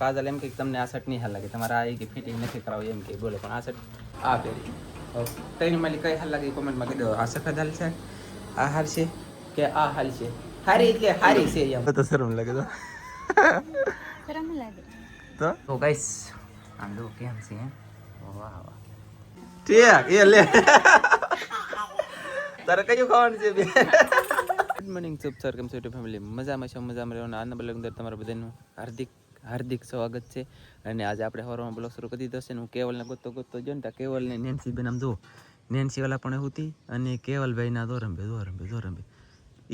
કાજલ એમ કે તમને આ શર્ટ નહીં હાલ લાગે, તમારે આ કે ફિટિંગ નથી કરાવી એમ કે બોલે, પણ આ શર્ટ આ પહેરી ત્રણ માલી કઈ હાલ લાગે કોમેન્ટમાં કહી દો. આ સફેદ હાલ છે, આ હાલ છે કે આ હાલ છે? હારી એટલે હારી છે એમ. તો શરમ લાગે તો શરમ લાગે તો ગાઈસ આમ જો કેમ છે હે, વાહ વાહ ઠીક એ લે તારે કયું ખાવાનું છે બે? ગુડ મોર્નિંગ સુપ સર, કેમ છો યુટ્યુબ ફેમિલી? મજામાં છો? મજામાં રહેવાનું આનંદ બ્લોગ અંદર તમારા બધાનું હાર્દિક સ્વાગત છે. અને આજે આપણે સવારમાં બ્લોગ શરૂ કરી દીધો છે. હું કેવલને ગોતતો જો ને કેવલને નેન્સી બેન આમ જો નેન્સી વાળા પણ હતી અને કેવલભાઈ ના દોરંબે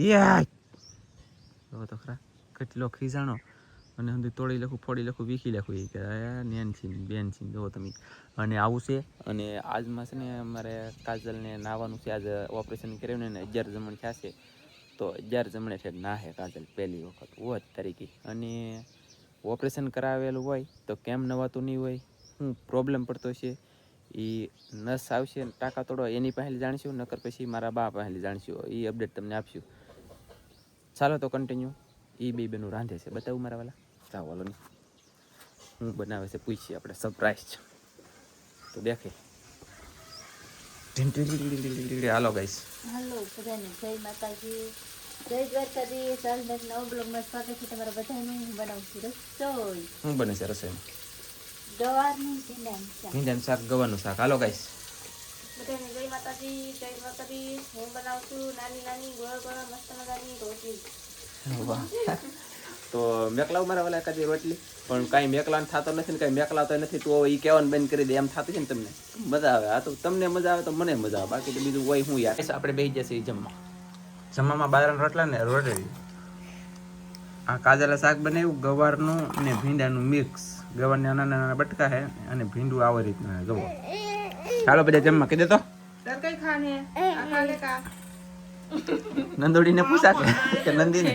યાર તો ખરા કેટલો ખીજાણો અને હું તોડી લખું, ફોડી લખું, વીખી લખું એ કે નેન્સી બેન છે જો તમે. અને આવું છે. અને આજમાં છે ને અમારે કાજલને નાવાનું છે. આજે ઓપરેશન કર્યું ને 11 જમણ થયા છે. તો 11 જમણે છે નાહે કાજલ પહેલી વખત હોત તરીકે. અને ઓપરેશન કરાવેલું હોય તો કેમ નવાતું નહીં હોય, શું પ્રોબ્લેમ પડતો છે એ નસ આવશે ટાંકા તોડો એની પહેલી જાણીશું, નકર પછી મારા બા પહેલી જાણીશું. એ અપડેટ તમને આપશું. ચાલો તો કન્ટિન્યુ. એ બે બેનું રાંધે છે બતાવું મારા વાલા. ચાલો નહીં હું બનાવે છે પૂછીએ આપણે, સરપ્રાઈઝ તો દેખે. હાલો ગાઈસ, હાલો બધાને જય માતાજી, જય દ્વારકાધીશ. આજના એક નવા બ્લોગમાં સ્વાગત છે તમારા બધાનું. હું બનાવું છું રસોઈ. શું બને છે રસોઈમાં? ગવારનું ભીંડાનું શાક. ભીંડાનું શાક, ગવાનું શાક. હાલો ગાઈસ, બધાને જય માતાજી, જય દ્વારકાધીશ. હું બનાવું છું નાની નાની ગોળ ગોળ મસ્ત મજાની રોટલી. વાહ. તો મેકલાવ મારા વાલા એકાદી રોટલી, પણ કાંઈ મેકલાન થતો નથી ને કાંઈ મેકલાતો નથી. તો એ કહેવાનું બંધ કરી દે એમ થતું છે ને તમને મજા આવે. આ તો તમને મજા આવે તો મને મજા આવે, બાકી તો બીજું હોય હું યાર. આપણે બેસી જશે જમવામાં બાજરાના રોટલા ને રોટલી. આ કાજલા શાક બનાવ્યું ગવારનું અને ભીંડાનું મિક્સ. ગવારના નાના નાના બટકા છે અને ભીંડું આવી રીતના જવો. ચાલો બધા જમવા કહી દે તો. નંદોડીને પૂછા કે નંદીને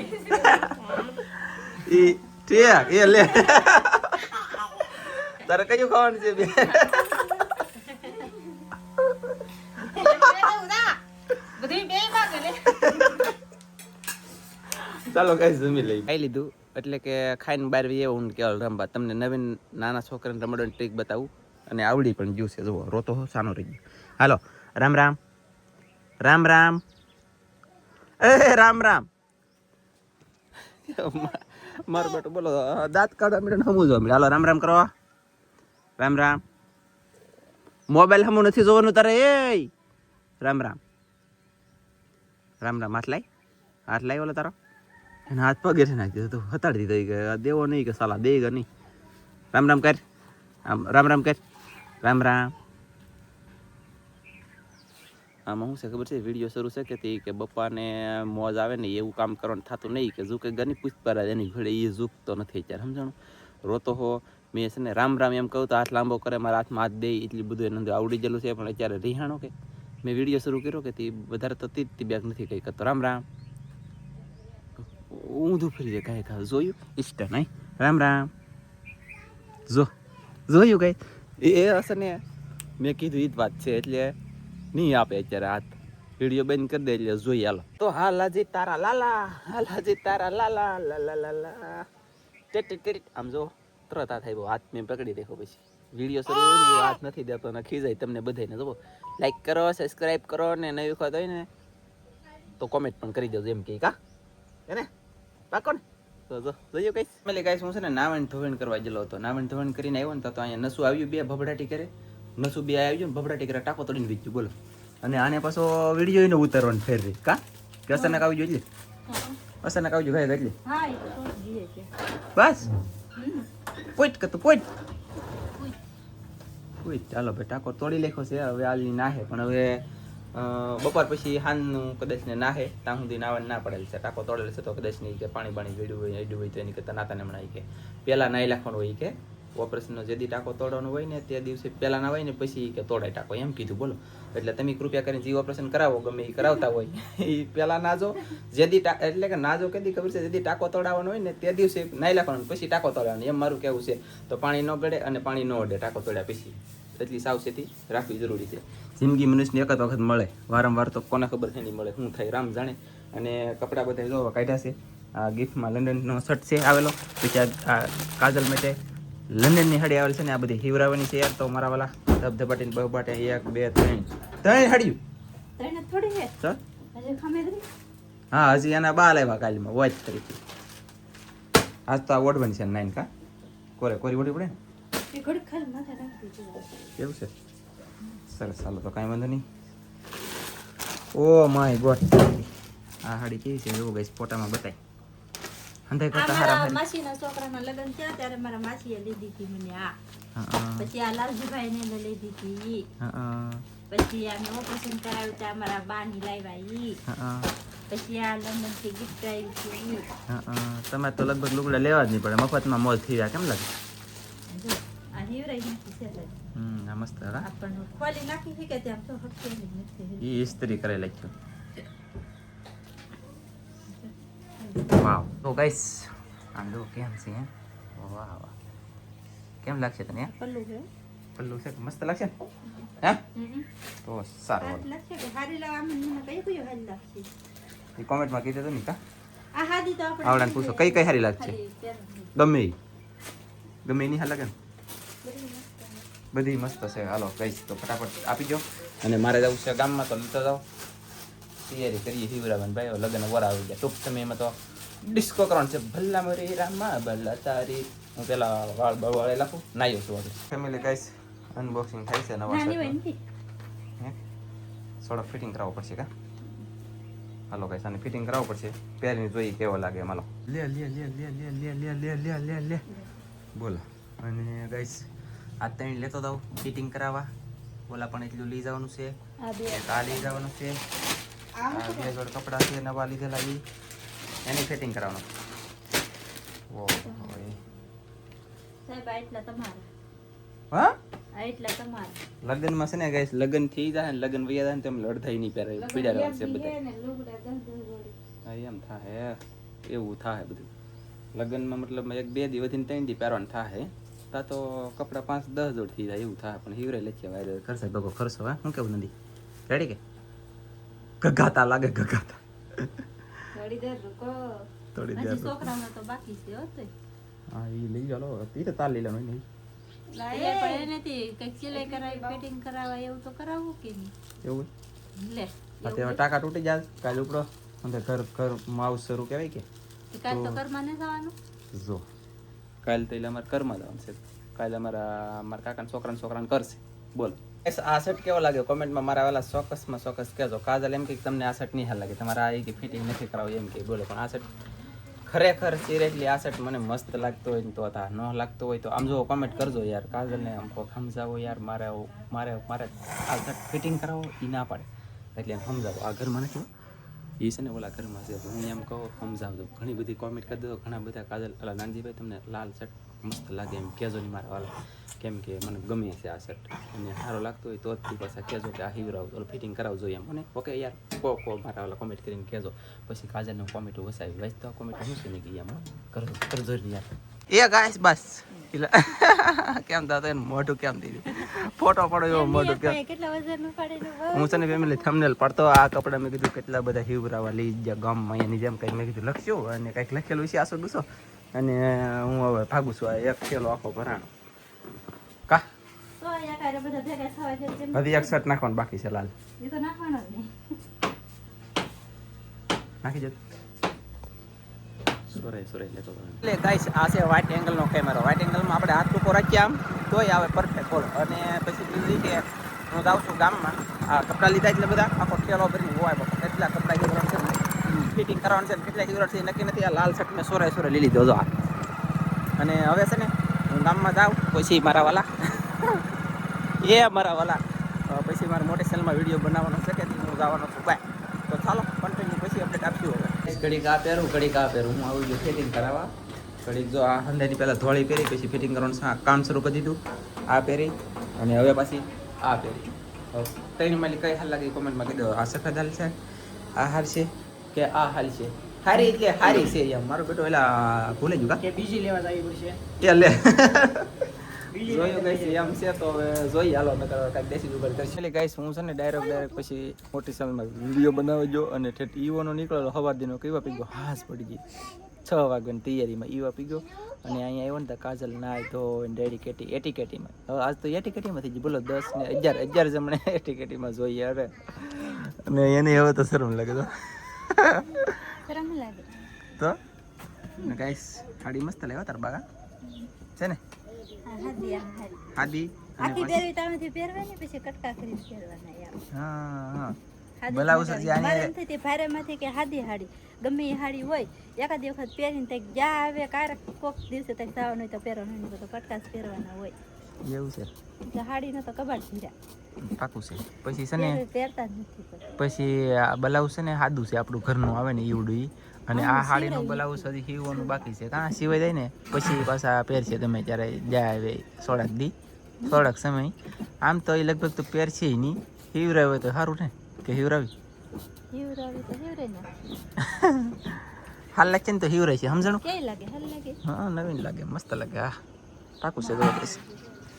ઈ ઠીક એ લે તારે કયું ખાવાનું છે બે? ચાલો કઈ જમી લઈ. ખાઈ લીધું એટલે કે ખાઈને બહાર વી એવું કેવલ રમવા. તમને નવીન નાના છોકરાને રમવાની ટ્રીક બતાવું અને આવડી પણ ગયું છે. જુઓ રોતો સાનો રહી ગયો. હાલો રામ રામ રામ રામ એ રામ રામ. મારું બેટું બોલો દાંત કાઢવા મીડે હમું જોવા મીડે. હાલો રામ રામ કરો. રામ રામ. મોબાઈલ હમું નથી જોવાનું તારે. એ રામ રામ રામ રામ. હાથ લાઈ ઓલો તારો એને હાથ પગે છે નાખી દીધો. હતાડી દીધો કે દેવો નહીં કે સાલા દે કે નહીં. રામ રામ કર. રામ રામ કર. રામ રામ. આમાં શું છે ખબર છે? વિડીયો શરૂ છે કે તે કે બપ્પાને મોજ આવે ને એવું કામ કરવાનું થતું નહીં. કે ઝૂકે ગની પૂછપરા એની ઘડે એ ઝૂકતો નથી અત્યારે, સમજાણું? રોતો હો મેં છે ને રામ રામ એમ કહું તો હાથ લાંબો કરે, મારા હાથમાં હાથ દે એટલી બધું એને આવડી ગયેલું છે. પણ અત્યારે રિહાણો કે મેં વિડીયો શરૂ કર્યો કે તે વધારે તો તી બેગ નથી કંઈ કરતો. રામ રામ ઊંધું ફરી જાય કાંઈ ખા જોયું ઇસ્ટા નહીં. રામ રામ જોયું કઈ એ હશે ને. મેં કીધું એ જ વાત છે એટલે નહીં આપે અત્યારે હાથ. વિડીયો બંધ કરી દે એટલે જોઈએ. હાલો તો હાલાજી તારા લાલા, હાલાજી તારા લાલા લાલા લાલા ટેટ. આમ જો તરત આ થાય હાથ મેં પકડી દેખો. પછી વિડીયો શરૂ હોય ને હાથ નથી દેતો ને ખીજાય તમને બધાને. જુઓ લાઈક કરો, સબસ્ક્રાઈબ કરો ને નવી વખત હોય ને તો કોમેન્ટ પણ કરી દેજો એમ કે કા એને પાકો ને. તો જો જોયું કઈશ મેલે ગાઈસ. હું છે ને નાવણ ધોવણ કરવા ગયેલો હતો. નાવણ ધોવણ કરીને આવ્યો ને તો અહીંયા નસું આવ્યું, બે ભભડાટી કરે. નસું બે આવ્યું ને ભભડાટી કરે, ટાંકો તોડીને વીચ્યું. બોલો. અને આને પાછો વિડીયો એને ઉતારવાનું ફેર રહી કા કે અચાનક આવી જોઈએ એટલે અચાનક આવી જાય એટલે બસ પોઈટ કરતો પોઈટ. ચાલો ભાઈ ટાંકો તોડી નાખ્યો છે. હવે આલની નાહે પણ હવે બપોર પછી હાનનું કદાચ ને નાહે ત્યાં સુધી નાવાનું ના પડેલ છે. ટાંકો તોડેલ છે તો કદાચ નહીં કે પાણી વેડ્યું હોય એડ્યું હોય તો એની કરતાં નાતાને હમણાં કે પહેલાં નાહી નાખવાનું હોય કે ઓપરેશનનો જે દી ટાંકો તોડવાનો હોય ને તે દિવસે પહેલાં ના હોય ને પછી કે તોડાય ટાંકો એમ કીધું. બોલો એટલે તમે કૃપયા કરીને જે ઓપરેશન કરાવો ગમે એ કરાવતા હોય એ પહેલાં નાજો. જે દી એટલે કે નાજો કદી ખબર છે જે દી ટાંકો તોડાવવાનો હોય ને તે દિવસે નાહી નાખવાનું પછી ટાંકો તોડાવવાનો એમ મારું કહેવું છે. તો પાણી ન ગળે અને પાણી ન અડે ટાંકો તોડ્યા પછી. એટલી સાવચેતી રાખવી જરૂરી છે. જિંદગી મનુષ્યને એક જ વખત મળે, વારંવાર તો કોને ખબર છે નહીં મળે. શું થાય રામ જાણે. અને કપડાં બધા જોવા કાઢ્યા છે. આ ગિફ્ટમાં લંડનનો શર્ટ છે આવેલો. પછી આ કાજલ માટે લંડનની હાડી આવેલી છે ને આ બધી હિવરાવાની છે યાર. તો મારા વાલા ધબધબાટી ને બહબાટે 1 2 3 હાડીયું તને થોડી હે ચાલ. હજી ખમેદરી હા હજી એના બાલ આવ્યા કાલમાં વોચ કરી હતી. આજ તો આ ઓઢવાની છે 9 કા કોરી ઓઢી પડે ને એ ઘડી ખાલી માથે રાખી દીધું. કેવું છે સરસ. ચાલો તો કાંઈ વાંધો નહીં. ઓ માય ગોડ આ હાડી કેવી છે એવું ગાઈસ ફોટામાં બતાય. હંધાઈ કરતા હારા મારા હારી. માસીના છોકરાના લગ્ન થયા ત્યારે મારા માસીએ લીધી હતી મને આ. હા પછી આ લાલજીભાઈને એને લીધી હતી. હા પછી આને ઓપરેશન કરાવ્યું ત્યાં મારા બાની લાવ્યા ઈ. હા પછી આ લંડનથી ગિફ્ટ આવી હતી. હા તમારે તો લગભગ લુગડા લેવા જ નહીં પડે, મફતમાં મોજ થઈ જાય. કેમ લાગે? જો આ હિવરાઈ નાખી છે એટલે આ મસ્ત હા. આપણને ખોલી નાખી છે કે ત્યાં તો હટકેલી નથી. એ ઇસ્ત્રી કરે લખ્યું. વાવ. તો ગાઈસ આમ જો કેમ છે હે? વાહ વાહ. કેમ લાગશે તને? પલ્લું છે પલ્લું છે મસ્ત લાગશે ને? હે તો સારું. હાથ લાગશે કે હારી લાવ આમ મને કઈ કયું હારી લાગશે એ કોમેન્ટમાં કહી દેજો ને કા આ હાદી તો આપણે આવડાને પૂછો કઈ કઈ સારી લાગશે. ખાલી પહેરવાની. ગમે એની હાલ લાગે ને બધી મસ્ત છે. બધી મસ્ત છે. હાલો કહીશ તો ફટાફટ આપી દો. અને મારે જવું છે ગામમાં તો લેતો જાઓ. તૈયારી કરીએ હિવરાબન ભાઈ લગ્ન વર આવી ગયા ટૂંક સમયમાં તો ડિસ્કો કરવાનું છે. ભલ્લા મરી રામા ભલ્લા તારી. હું પેલા વાળ બળવાળે લાખું નાયો છું આગળ. ફેમિલી ગાઈસ અનબોક્સિંગ થાય છે નવા નાની હોય શર્ટ. નથી થોડોક ફિટિંગ કરાવવું પડશે કા. હાલો ગાઈસ આને ફિટિંગ કરાવવું પડશે. પહેરીને જોઈએ કેવો લાગે માલો. લે બોલો. અને ગાઈસ આ ત્રણ લેતો જાવ ફિટિંગ કરાવવા. બોલા પણ એટલું લઈ જવાનું છે. આ બે એક આ લઈ જવાનું છે. આ બે જોડ કપડાં છે નવા લીધેલા એ એની ફિટિંગ કરાવવાનું. ઓહો સાહેબ આ એટલા તમારા હા આ એટલા તમારા લગ્નમાં છે ને ગાઈસ લગ્ન થઈ જાય ને લગ્ન વયા જાય ને તેમ લડધાઈ નહીં પહેરાય પીડા રહેવાનું છે બધા. ને લુગડા ગંદુ ગોળી હા એમ થાય એવું થાય બધું લગ્નમાં. મતલબ 1 2 દી વધીને 3 દી પહેરવાનું થાય. તા તો કપડા 5 10 જોડ થઈ જાય એવું થાય. પણ હિવરે લખીએ વાયર ખર્ચે બગો ખર્ચો. હા શું કેવું નથી રેડી કે ગગાતા લાગે ગગાતા થોડી દેર રૂકો થોડી હજી દેર છોકરામાં તો બાકી છે હો તોય. હા એ લઈ જાલો તી તો તાર લઈ લેવાનું નહીં લાય પણ એ નથી કંઈક સિલાઈ કરાવી ફિટિંગ કરાવવા એવું તો કરાવવું કે નહીં એવું લે અત્યારે ટાકા તૂટી જાય કાલે ઉપડો અંદર ઘર માઉસ શરૂ કહેવાય કે કાલ તો ઘરમાં ન જવાનું. જો કાલે તો એટલે અમારે ઘરમાં જવાનું છે. કાલે મારા કાકાના છોકરાને કરશે. બોલો આ શર્ટ કેવો લાગે કોમેન્ટમાં મારા વાલા ચોક્કસ કહેજો. કાજલ એમ કે તમને આ શર્ટ નહીં હાલ લાગે તમારે આ કે ફિટિંગ નથી કરાવું એમ કે બોલો. પણ આ શર્ટ ખરેખર સિરિયસલી આ શર્ટ મને મસ્ત લાગતો હોય ને તો ન લાગતો હોય તો આમ જો કોમેન્ટ કરજો યાર. કાજલને આમ કોક સમજાવો યાર. મારે આ શર્ટ ફિટિંગ કરાવો એ ના પાડે એટલે એમ સમજાવો. આ ઘરમાં નથી એ છે ને ઓલા ઘરમાં છે. હું એમ કહું સમજાવજો. ઘણી બધી કોમેન્ટ કરી દો. ઘણા બધા કાજલ અલા નાનજીભાઈ તમને લાલ શર્ટ મસ્ત લાગે એમ કહેજો નહીં મારા વાલા. કેમ કે મને ગમે છે આ શર્ટ અને સારો લાગતો હોય તો જ પાછા કહેજો કે આ હિવરાવ ઓલો ફિટિંગ કરાવજો એમ. અને ઓકે યાર કો મારા ઓલા કોમેન્ટ કરીને કહેજો. પછી કાજલને કોમેન્ટ વસાવી વાંચ તો કોમેન્ટ શું છે ને કે એમ કરજો યાર. એ ગાઈસ બસ કેમ થતો એને મોઢું કેમ થઈ ફોટો પડો એવો મોઢું કેમ. કેટલા વજન ઉપાડીને હું છે ને ફેમિલી થંબનેલ પડતો આ કપડા મેં કીધું કેટલા બધા હિવરાવા લઈ ગયા ગામમાં એની જેમ કંઈક મેં કીધું લખ્યું અને કંઈક લખેલું છે આસો ડૂસો. અને હું હવે ભાગું છું. આ 1 કિલો આખો ભરાણો કા તો યા કારે બધા ભેગા થવા છે તેમ હજી 1 શર્ટ નાખવાનું બાકી છે લાલ. એ તો નાખવાનો જ નહીં. નાખી દે સોરે લેતો એટલે ગાઈસ આ છે વાઇટ એંગલનો કેમેરો. વાઇટ એંગલમાં આપણે હાથ ઉપર રાખીએ આમ તોય આવે પરફેક્ટ બોલો. અને પછી બીજી કે હું જાઉં છું ગામમાં આ કપડાં લીધા એટલે બધા આખો ઠેલો ભરીને હોય બાપા કેટલા કપડાં હિવરાવ છે ફિટિંગ કરવાનું છે કેટલા હિવરાવ છે નક્કી નથી. આ લાલ શર્ટ મેં સોરે લઈ લીધો જો આ. અને હવે છે ને હું ગામમાં જાઉં પછી મારા વાલા પછી મારે મોટી ચેનલમાં વિડીયો બનાવવાનો છે કે હું જવાનો છું બાય. તો ચાલો કન્ટિન્યુ પછી અપડેટ આપશું. હવે ઘડીક આ પહેરું હું આવી ગયો ફિટિંગ કરાવવા. ઘડીક જો આ હંડેની પહેલાં ધોળી પહેરી પછી ફિટિંગ કરવાનું કામ શરૂ કરી દીધું. આ પહેરી અને હવે પછી આ પહેરી. ત્રણ માલી કઈ હાલ લાગે કોમેન્ટમાં કહી દો. આ સફેદ હાલ છે આ હાલ છે કે આ હાલ છે હારી એટલે હારી છે એમ. મારો બેટો એલા ભૂલે ગયું કે બીજી લેવા જવી પડશે એ લે જોયું ગાઈસ એમ છે તો હવે જોઈએ હાલો નકર કાંઈક દેશી જુગાડ કરશે. એટલે ગાઈસ હું છે ને ડાયરેક્ટ પછી મોટી ચેનલમાં વિડીયો બનાવજો અને ઠેઠ ઈવોનો નીકળેલો હવા દીનો કેવા પી ગયો હાસ પડી ગઈ 6 વાગ્યાની તૈયારીમાં ઈવા પી ગયો અને અહીંયા આવ્યો ને તો કાજલ નાય તો રેડી એટીકેટીમાં હવે આજ તો એટીકેટીમાં થઈ ગઈ બોલો 10 ને 11 જમણે એટીકેટીમાં જોઈએ અરે અને એને હવે તો શરમ લાગે તો શરમ લાગે તો ગાઈસ સાડી મસ્ત લાવ્યા તાર બાગા છે ને હાદી આખી પહેરવી તાણથી પહેરવાની પછી કટકા કરી પહેરવાના યાર હા બ્લાઉઝ જે આને મારે તે ભારેમાંથી કે હાદી હાડી ગમે એ હાડી હોય એકાદ વખત પહેરીને તક જ્યાં આવે કારક કોક દિવસે તક જવાનું હોય તો પહેરવાનું હોય તો કટકાસ પહેરવાના હોય એવું છે એટલે હાડીનો તો કબાટ ભીરા પાકું છે પછી છે ને પહેરતા જ નથી પછી આ બ્લાઉઝ છે ને સાદું છે આપણું ઘરનું આવે ને ઈવડું ઈ અને આ હાડીનું બ્લાઉઝ હજી સીવવાનું બાકી છે કાં સિવાય જાય ને પછી પાછા પહેરશે તમે ત્યારે જાય આવે થોડાક સમય આમ તો એ લગભગ તો પહેરશે નહીં હિવરાય હોય તો સારું ને કે હિવરાવી તો હિવરે ને હાલ લાગશે ને તો હિવરાય છે સમજણું કેવી લાગે હાલ લાગે હા નવીન લાગે મસ્ત લાગે હા પાકું છે જબરદસ્ત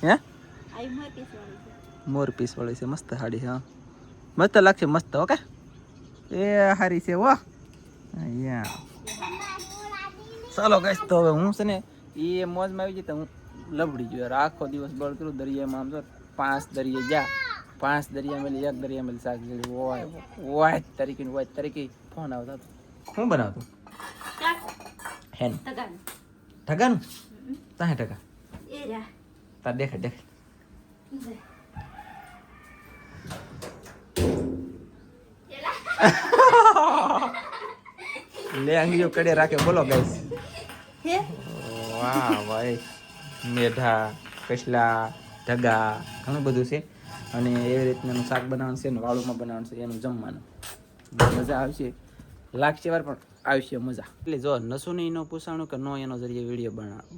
હે આઈ મોટી વાળી છે મોર પીસ વાળી છે મસ્ત સાડી હા મસ્ત લાગશે મસ્ત ઓકે એ હારી છે વાહ ચાલો ગાઈસ તો હવે હું છે ને એ મોજમાં આવી જઈ તો હું લબડી ગયો આખો દિવસ બળ કરું દરિયામાં આમ તો 5 દરિયે જા 5 દરિયા મેલી 1 દરિયા મેલી શાક જેવી હોય તરીકે ફોન આવતો શું બનાવતો હેન ઠગાનું તાહે ઠગા એ રા તાર દેખ લે અંગીઓ કડે રાખે બોલો ગાઈસ હે વાહ ભાઈ મેઢા કસલા ઢગા ઘણું બધું છે અને એવી રીતનું શાક બનાવવાનું છે ને વાળુમાં બનાવવાનું છે એનું જમવાનું મજા આવશે લાગશે વાર પણ આવશે મજા એટલે જો નસું નહીં એનો પૂછાણું કે નો એનો જરીએ વિડીયો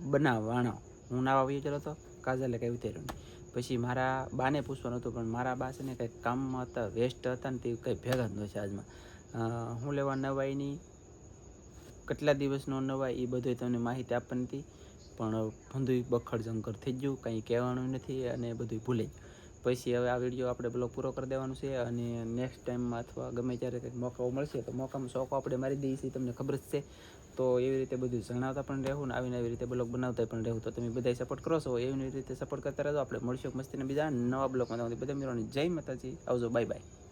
બનાવવાનો હું નાવા આવી ગયેલો હતો કાજલે કંઈ ઉતર્યું નહીં પછી મારા બાને પૂછવાનું હતું પણ મારા બા છે ને કંઈક કામમાં હતા વેસ્ટ હતા ને તે કંઈ ભેગા જ નથી આજમાં હું લેવા નવાઈની કેટલા દિવસનો નવાય એ બધું તમને માહિતી આપવાની હતી પણ બધું બખડ જંકર થઈ ગયું કંઈ કહેવાનું નથી અને બધું ભૂલે પછી હવે આ વિડીયો આપણે બ્લોગ પૂરો કરી દેવાનું છે અને નેક્સ્ટ ટાઈમમાં અથવા ગમે ત્યારે કંઈક મોકો મળશે તો મોકામાં શોખ આપણે મારી દઈએ છીએ તમને ખબર જ છે તો એવી રીતે બધું જણાવતા પણ રહેવું ને આવીને એવી રીતે બ્લોગ બનાવતા પણ રહેવું તો તમે બધા સપોર્ટ કરો છો એવી રીતે સપોર્ટ કરતા રહેજો આપણે મળશું મસ્તીને બીજા નવા બ્લોગમાં બધા મિત્રોને જય માતાજી આવજો બાય બાય